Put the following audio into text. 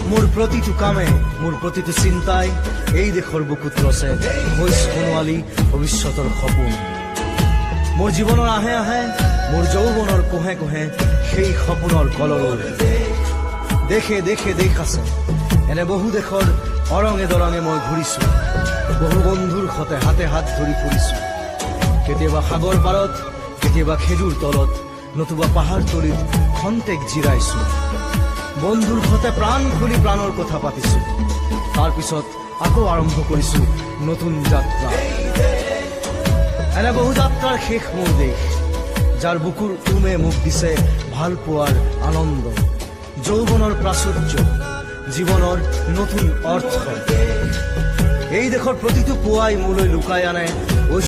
মোৰ প্ৰতিটো কামে মোৰ প্ৰতিটো চিন্তাই এই দেশৰ বুকুত ৰচে হৈ সোণোৱালী ভৱিষ্যতৰ সপোন। মোৰ জীৱনৰ আহে আহে মোৰ যৌৱনৰ কোহে কোহে সেই সপোনৰ কলৰৱ। দেশে দেশে দেশ আছে, এনে বহু দেশৰ অৰঙে দৰঙে মই ঘূৰিছো। বহু বন্ধুৰ সতে হাতে হাত ধৰি ফুৰিছো। কেতিয়াবা সাগৰ পাৰত, কেতিয়াবা খেজুৰ তলত, নতুবা পাহাৰ তলিত খন্তেক জিৰাইছো। বন্ধুৰ সতে প্ৰাণ খুলি প্ৰাণৰ কথা পাতিছো। তাৰ পিছত আকৌ আৰম্ভ কৰিছো নতুন যাত্ৰা। এনে বহু যাত্ৰাৰ শেষ মোৰ দেশ, যাৰ বুকুৰ উমে মোক দিছে ভাল পোৱাৰ আনন্দ, যৌৱনৰ প্ৰাচুৰ্য, জীৱনৰ নতুন অৰ্থ। এই দেশৰ প্ৰতিটো পুৱাই মোলৈ লুকাই আনে